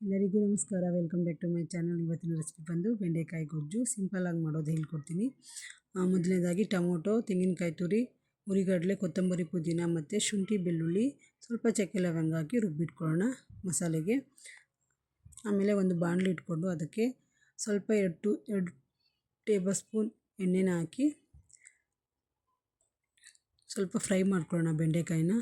ಎಲ್ಲರಿಗೂ ನಮಸ್ಕಾರ. Welcome back to my channel. ಇವತ್ತಿನ ರೆಸಿಪಿ ಬಂದು ಬೆಂಡೆಕಾಯಿ ಗೊಜ್ಜು ಸಿಂಪಲ್ಲಾಗಿ ಮಾಡೋದು ಹೇಳ್ಕೊಡ್ತೀನಿ. ಮೊದಲನೇದಾಗಿ ಟೊಮೊಟೊ, ತೆಂಗಿನಕಾಯಿ ತುರಿ, ಹುರಿಗಡಲೆ, ಕೊತ್ತಂಬರಿ, ಪುದೀನ ಮತ್ತು ಶುಂಠಿ, ಬೆಳ್ಳುಳ್ಳಿ, ಸ್ವಲ್ಪ ಚಕ್ಕೆ ಲವಂಗ ಹಾಕಿ ರುಬ್ಬಿಟ್ಕೊಳ್ಳೋಣ ಮಸಾಲೆಗೆ. ಆಮೇಲೆ ಒಂದು ಬಾಣಲಿ ಇಟ್ಕೊಂಡು ಅದಕ್ಕೆ ಸ್ವಲ್ಪ 2 ಟೇಬಲ್ ಸ್ಪೂನ್ ಎಣ್ಣೆನ ಹಾಕಿ ಸ್ವಲ್ಪ ಫ್ರೈ ಮಾಡ್ಕೊಳ್ಳೋಣ ಬೆಂಡೆಕಾಯಿನ.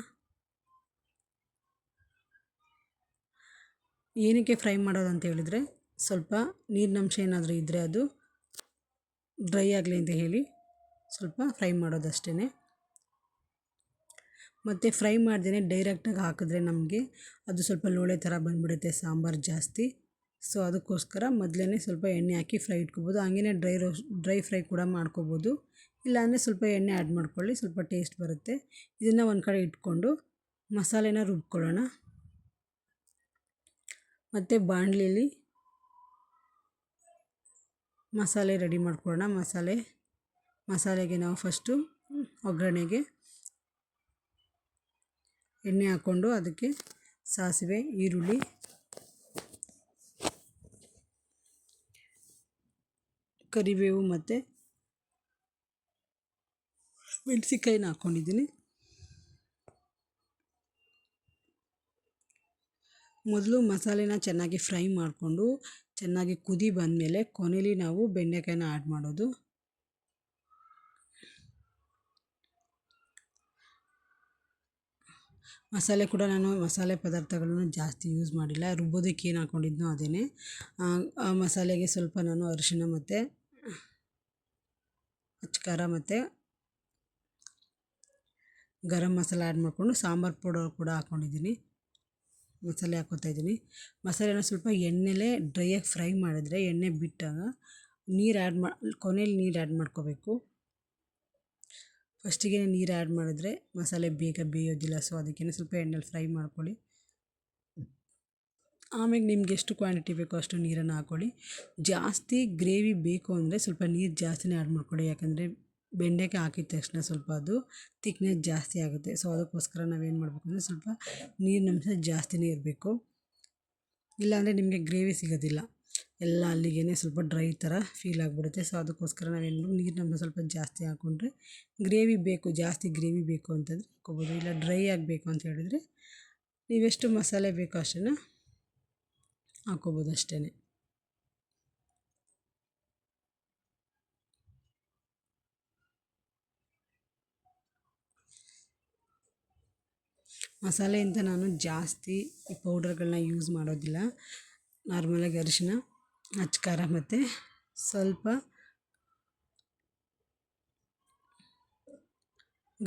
ಏನಕ್ಕೆ ಫ್ರೈ ಮಾಡೋದು ಅಂತ ಹೇಳಿದರೆ, ಸ್ವಲ್ಪ ನೀರಿನಂಶ ಏನಾದರೂ ಇದ್ದರೆ ಅದು ಡ್ರೈ ಆಗಲಿ ಅಂತ ಹೇಳಿ ಸ್ವಲ್ಪ ಫ್ರೈ ಮಾಡೋದಷ್ಟೇ. ಮತ್ತು ಫ್ರೈ ಮಾಡ್ದೇ ಡೈರೆಕ್ಟಾಗಿ ಹಾಕಿದ್ರೆ ನಮಗೆ ಅದು ಸ್ವಲ್ಪ ಲೋಳೆ ಥರ ಬಂದುಬಿಡುತ್ತೆ ಸಾಂಬಾರು ಜಾಸ್ತಿ. ಸೊ ಅದಕ್ಕೋಸ್ಕರ ಮೊದಲೇ ಸ್ವಲ್ಪ ಎಣ್ಣೆ ಹಾಕಿ ಫ್ರೈ ಇಟ್ಕೊಬೋದು. ಹಾಗೇ ಡ್ರೈ ಫ್ರೈ ಕೂಡ ಮಾಡ್ಕೋಬೋದು. ಇಲ್ಲಾಂದರೆ ಸ್ವಲ್ಪ ಎಣ್ಣೆ ಆ್ಯಡ್ ಮಾಡ್ಕೊಳ್ಳಿ, ಸ್ವಲ್ಪ ಟೇಸ್ಟ್ ಬರುತ್ತೆ. ಇದನ್ನು ಒಂದು ಕಡೆ ಇಟ್ಕೊಂಡು ಮಸಾಲೆನ ರುಬ್ಕೊಳ್ಳೋಣ. ಮತ್ತು ಬಾಣಲಿಲಿ ಮಸಾಲೆ ರೆಡಿ ಮಾಡ್ಕೊಳ್ಳೋಣ. ಮಸಾಲೆಗೆ ನಾವು ಫಸ್ಟು ಒಗ್ಗರಣೆಗೆ ಎಣ್ಣೆ ಹಾಕ್ಕೊಂಡು ಅದಕ್ಕೆ ಸಾಸಿವೆ, ಈರುಳ್ಳಿ, ಕರಿಬೇವು ಮತ್ತು ಮೆಣಸಿನ್ಕಾಯಿನ ಹಾಕ್ಕೊಂಡಿದ್ದೀನಿ. ಮೊದಲು ಮಸಾಲೆನ ಚೆನ್ನಾಗಿ ಫ್ರೈ ಮಾಡಿಕೊಂಡು ಚೆನ್ನಾಗಿ ಕುದಿ ಬಂದಮೇಲೆ ಕೊನೆಯಲ್ಲಿ ನಾವು ಬೆಂಡೆಕಾಯಿನ ಆ್ಯಡ್ ಮಾಡೋದು. ಮಸಾಲೆ ಕೂಡ ನಾನು ಮಸಾಲೆ ಪದಾರ್ಥಗಳನ್ನು ಜಾಸ್ತಿ ಯೂಸ್ ಮಾಡಿಲ್ಲ. ರುಬ್ಬೋದಕ್ಕೆ ಏನು ಹಾಕ್ಕೊಂಡಿದ್ನೋ ಅದೇ. ಆ ಮಸಾಲೆಗೆ ಸ್ವಲ್ಪ ನಾನು ಅರಿಶಿಣ ಮತ್ತು ಅಚ್ಕಾರ ಮತ್ತು ಗರಂ ಮಸಾಲ ಆ್ಯಡ್ ಮಾಡಿಕೊಂಡು ಸಾಂಬಾರು ಪೌಡರ್ ಕೂಡ ಹಾಕ್ಕೊಂಡಿದ್ದೀನಿ. ಮಸಾಲೆ ಹಾಕ್ಕೊತಾಯಿದ್ದೀನಿ. ಮಸಾಲೆನ ಸ್ವಲ್ಪ ಎಣ್ಣೆಲೇ ಡ್ರೈಯಾಗಿ ಫ್ರೈ ಮಾಡಿದ್ರೆ ಎಣ್ಣೆ ಬಿಟ್ಟಾಗ ಕೊನೆಯಲ್ಲಿ ನೀರು ಆ್ಯಡ್ ಮಾಡ್ಕೋಬೇಕು. ಫಸ್ಟಿಗೆ ನೀರು ಆ್ಯಡ್ ಮಾಡಿದ್ರೆ ಮಸಾಲೆ ಬೇಗ ಬೇಯೋದಿಲ್ಲ. ಸೊ ಅದಕ್ಕೆ ಸ್ವಲ್ಪ ಎಣ್ಣೆಲಿ ಫ್ರೈ ಮಾಡ್ಕೊಳ್ಳಿ. ಆಮೇಲೆ ನಿಮ್ಗೆ ಎಷ್ಟು ಕ್ವಾಂಟಿಟಿ ಬೇಕೋ ಅಷ್ಟು ನೀರನ್ನು ಹಾಕ್ಕೊಳ್ಳಿ. ಜಾಸ್ತಿ ಗ್ರೇವಿ ಬೇಕು ಅಂದರೆ ಸ್ವಲ್ಪ ನೀರು ಜಾಸ್ತಿನೇ ಆ್ಯಡ್ ಮಾಡ್ಕೊಳ್ಳಿ. ಯಾಕಂದರೆ ಬೆಂಡೆಕಾಯಿ ಹಾಕಿದ ತಕ್ಷಣ ಸ್ವಲ್ಪ ಅದು ತಿಕ್ನೆಸ್ ಜಾಸ್ತಿ ಆಗುತ್ತೆ. ಸೊ ಅದಕ್ಕೋಸ್ಕರ ನಾವೇನು ಮಾಡಬೇಕು ಅಂದರೆ ಸ್ವಲ್ಪ ನೀರಿನಂಶ ಜಾಸ್ತಿನೇ ಇರಬೇಕು. ಇಲ್ಲಾಂದರೆ ನಿಮಗೆ ಗ್ರೇವಿ ಸಿಗೋದಿಲ್ಲ, ಎಲ್ಲ ಅಲ್ಲಿಗೆ ಸ್ವಲ್ಪ ಡ್ರೈ ಥರ ಫೀಲ್ ಆಗಿಬಿಡುತ್ತೆ. ಸೊ ಅದಕ್ಕೋಸ್ಕರ ನಾವೇನು ನೀರಿನಂಶ ಸ್ವಲ್ಪ ಜಾಸ್ತಿ ಹಾಕ್ಕೊಂಡ್ರೆ ಜಾಸ್ತಿ ಗ್ರೇವಿ ಬೇಕು ಅಂತಂದರೆ ಹಾಕ್ಕೋಬೋದು. ಇಲ್ಲ ಡ್ರೈ ಆಗಬೇಕು ಅಂತ ಹೇಳಿದರೆ ನೀವೆಷ್ಟು ಮಸಾಲೆ ಬೇಕೋ ಅಷ್ಟನ್ನು ಹಾಕ್ಕೋಬೋದು ಅಷ್ಟೇ. ಮಸಾಲೆ ಅಂತ ನಾನು ಜಾಸ್ತಿ ಪೌಡರ್ಗಳನ್ನ ಯೂಸ್ ಮಾಡೋದಿಲ್ಲ. ನಾರ್ಮಲಾಗಿ ಅರಿಶಿನ, ಅಚ್ಕಾರ ಮತ್ತು ಸ್ವಲ್ಪ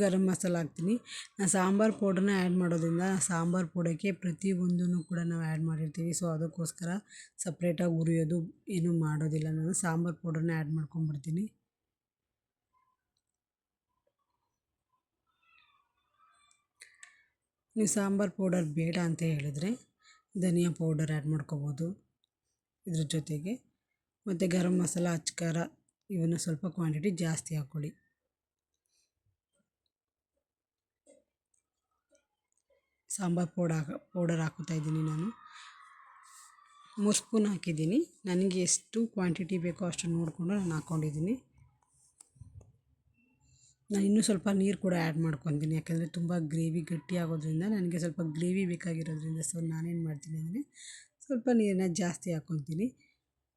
ಗರಂ ಮಸಾಲ ಹಾಕ್ತೀನಿ. ನಾನು ಸಾಂಬಾರು ಪೌಡ್ರನ್ನ ಆ್ಯಡ್ ಮಾಡೋದ್ರಿಂದ ಸಾಂಬಾರು ಪೌಡರ್ಗೆ ಪ್ರತಿಯೊಂದನ್ನು ಕೂಡ ನಾವು ಆ್ಯಡ್ ಮಾಡಿರ್ತೀವಿ. ಸೊ ಅದಕ್ಕೋಸ್ಕರ ಸಪ್ರೇಟಾಗಿ ಹುರಿಯೋದು ಏನೂ ಮಾಡೋದಿಲ್ಲ. ನಾನು ಸಾಂಬಾರು ಪೌಡ್ರನ್ನ ಆ್ಯಡ್ ಮಾಡ್ಕೊಂಡ್ಬಿಡ್ತೀನಿ. ನೀವು ಸಾಂಬಾರು ಪೌಡರ್ ಬೇಡ ಅಂತ ಹೇಳಿದ್ರೆ ಧನಿಯಾ ಪೌಡರ್ ಆ್ಯಡ್ ಮಾಡ್ಕೋಬೋದು ಇದ್ರ ಜೊತೆಗೆ. ಮತ್ತು ಗರಂ ಮಸಾಲ, ಅಚ್ಕಾರ ಇವನ್ನು ಸ್ವಲ್ಪ ಕ್ವಾಂಟಿಟಿ ಜಾಸ್ತಿ ಹಾಕ್ಕೊಳ್ಳಿ. ಸಾಂಬಾರು ಪೌಡರ್ ಹಾಕೋತಾ ಇದ್ದೀನಿ ನಾನು 3 ಸ್ಪೂನ್ ಹಾಕಿದ್ದೀನಿ. ನನಗೆ ಎಷ್ಟು ಕ್ವಾಂಟಿಟಿ ಬೇಕೋ ಅಷ್ಟು ನೋಡಿಕೊಂಡು ನಾನು ಹಾಕ್ಕೊಂಡಿದ್ದೀನಿ. ನಾನು ಇನ್ನೂ ಸ್ವಲ್ಪ ನೀರು ಕೂಡ ಆ್ಯಡ್ ಮಾಡ್ಕೊತೀನಿ. ಯಾಕಂದರೆ ತುಂಬ ಗ್ರೇವಿ ಗಟ್ಟಿ ಆಗೋದ್ರಿಂದ ನನಗೆ ಸ್ವಲ್ಪ ಗ್ರೇವಿ ಬೇಕಾಗಿರೋದ್ರಿಂದ ಸೊ ನಾನೇನು ಮಾಡ್ತೀನಿ ಅಂದರೆ ಸ್ವಲ್ಪ ನೀರನ್ನ ಜಾಸ್ತಿ ಹಾಕ್ಕೊತೀನಿ.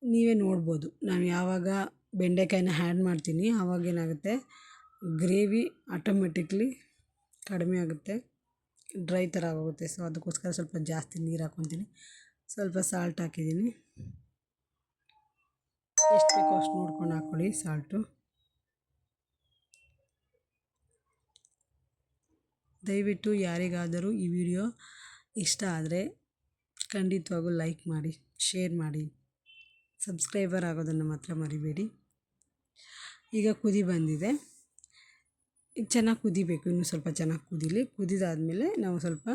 ನೀವೇ ನೋಡ್ಬೋದು, ನಾನು ಯಾವಾಗ ಬೆಂಡೆಕಾಯಿನ ಆ್ಯಡ್ ಮಾಡ್ತೀನಿ ಆವಾಗೇನಾಗುತ್ತೆ ಗ್ರೇವಿ ಆಟೋಮೆಟಿಕ್ಲಿ ಕಡಿಮೆ ಆಗುತ್ತೆ, ಡ್ರೈ ಥರ ಆಗೋಗುತ್ತೆ. ಸೊ ಅದಕ್ಕೋಸ್ಕರ ಸ್ವಲ್ಪ ಜಾಸ್ತಿ ನೀರು ಹಾಕ್ಕೊತೀನಿ. ಸ್ವಲ್ಪ ಸಾಲ್ಟ್ ಹಾಕಿದ್ದೀನಿ. ಎಷ್ಟು ಬೇಕೋ ಅಷ್ಟು ನೋಡ್ಕೊಂಡು ಹಾಕ್ಕೊಳ್ಳಿ ಸಾಲ್ಟು. ದಯವಿಟ್ಟು ಯಾರಿಗಾದರೂ ಈ ವಿಡಿಯೋ ಇಷ್ಟ ಆದರೆ ಖಂಡಿತವಾಗೂ ಲೈಕ್ ಮಾಡಿ, ಶೇರ್ ಮಾಡಿ, ಸಬ್ಸ್ಕ್ರೈಬರ್ ಆಗೋದನ್ನು ಮಾತ್ರ ಮರಿಬೇಡಿ. ಈಗ ಕುದಿ ಬಂದಿದೆ. ಇದು ಚೆನ್ನಾಗಿ ಕುದಿಬೇಕು, ಇನ್ನೂ ಸ್ವಲ್ಪ ಚೆನ್ನಾಗಿ ಕುದೀಲಿ. ಕುದಿದಾದಮೇಲೆ ನಾವು ಸ್ವಲ್ಪ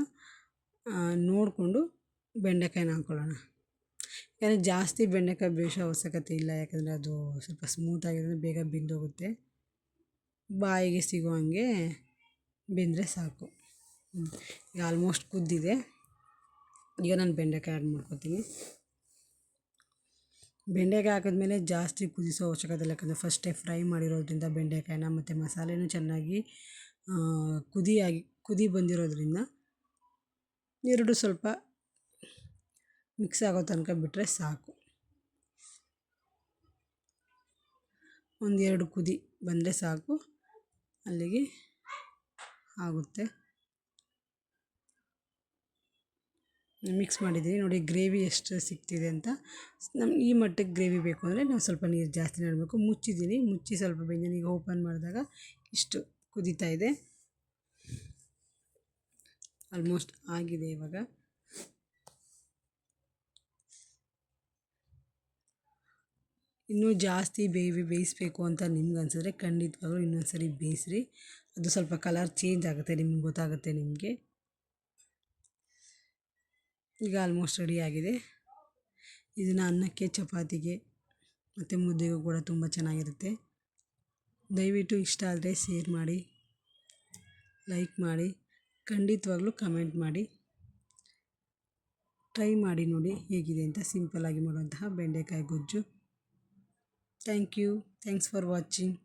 ನೋಡಿಕೊಂಡು ಬೆಂಡೆಕಾಯಿನ ಹಾಕ್ಕೊಳ್ಳೋಣ. ಯಾಕಂದರೆ ಜಾಸ್ತಿ ಬೆಂಡೆಕಾಯಿ ಬೇಯಿಸೋ ಅವಶ್ಯಕತೆ ಇಲ್ಲ. ಯಾಕಂದರೆ ಅದು ಸ್ವಲ್ಪ ಸ್ಮೂತಾಗಿರೋದು ಬೇಗ ಬೆಂದೋಗುತ್ತೆ. ಬಾಯಿಗೆ ಸಿಗೋ ಹಾಗೆ ಬೆಂದರೆ ಸಾಕು. ಈಗ ಆಲ್ಮೋಸ್ಟ್ ಕುದ್ದಿದೆ. ಈಗ ನಾನು ಬೆಂಡೆಕಾಯಿ ಆ್ಯಡ್ ಮಾಡ್ಕೊತೀನಿ. ಬೆಂಡೆಕಾಯಿ ಹಾಕಿದ್ಮೇಲೆ ಜಾಸ್ತಿ ಕುದಿಸೋ ಅವಶ್ಯಕತೆ ಇಲ್ಲ, ಯಾಕಂದರೆ ಫಸ್ಟೇ ಫ್ರೈ ಮಾಡಿರೋದ್ರಿಂದ ಬೆಂಡೆಕಾಯಿನ ಮತ್ತು ಮಸಾಲೆನೂ ಚೆನ್ನಾಗಿ ಕುದಿ ಬಂದಿರೋದ್ರಿಂದ ಎರಡು ಸ್ವಲ್ಪ ಮಿಕ್ಸ್ ಆಗೋ ತನಕ ಬಿಟ್ಟರೆ ಸಾಕು. ಒಂದೆರಡು ಕುದಿ ಬಂದರೆ ಸಾಕು, ಅಲ್ಲಿಗೆ ಆಗುತ್ತೆ. ಮಿಕ್ಸ್ ಮಾಡಿದ್ದೀನಿ ನೋಡಿ, ಗ್ರೇವಿ ಎಷ್ಟು ಸಿಗ್ತಿದೆ ಅಂತ. ನಮ್ಗೆ ಈ ಮಟ್ಟಕ್ಕೆ ಗ್ರೇವಿ ಬೇಕು ಅಂದರೆ ನಾವು ಸ್ವಲ್ಪ ನೀರು ಜಾಸ್ತಿನೇ ಮಾಡಬೇಕು. ಮುಚ್ಚಿದ್ದೀನಿ, ಮುಚ್ಚಿ ಸ್ವಲ್ಪ ಬೆಂದಿನಿ. ಈಗ ಓಪನ್ ಮಾಡಿದಾಗ ಇಷ್ಟು ಕುದೀತಾ ಇದೆ, ಆಲ್ಮೋಸ್ಟ್ ಆಗಿದೆ. ಇವಾಗ ಇನ್ನೂ ಜಾಸ್ತಿ ಬೇಯಿಸಬೇಕು ಅಂತ ನಿಮ್ಗೆ ಅನಿಸಿದ್ರೆ ಖಂಡಿತವಾಗ್ಲೂ ಇನ್ನೊಂದು ಸರಿ ಬೇಯಿಸ್ರಿ, ಅದು ಸ್ವಲ್ಪ ಕಲರ್ ಚೇಂಜ್ ಆಗುತ್ತೆ, ನಿಮ್ಗೆ ಗೊತ್ತಾಗುತ್ತೆ ನಿಮಗೆ. ಈಗ ಆಲ್ಮೋಸ್ಟ್ ರೆಡಿಯಾಗಿದೆ. ಇದನ್ನು ಅನ್ನಕ್ಕೆ, ಚಪಾತಿಗೆ ಮತ್ತು ಮುದ್ದೆಗೂ ಕೂಡ ತುಂಬ ಚೆನ್ನಾಗಿರುತ್ತೆ. ದಯವಿಟ್ಟು ಇಷ್ಟ ಆದರೆ ಶೇರ್ ಮಾಡಿ, ಲೈಕ್ ಮಾಡಿ, ಖಂಡಿತವಾಗ್ಲೂ ಕಮೆಂಟ್ ಮಾಡಿ. ಟ್ರೈ ಮಾಡಿ ನೋಡಿ ಹೇಗಿದೆ ಅಂತ, ಸಿಂಪಲ್ಲಾಗಿ ಮಾಡುವಂತಹ ಬೆಂಡೆಕಾಯಿ ಗೊಜ್ಜು. Thank you. Thanks for watching.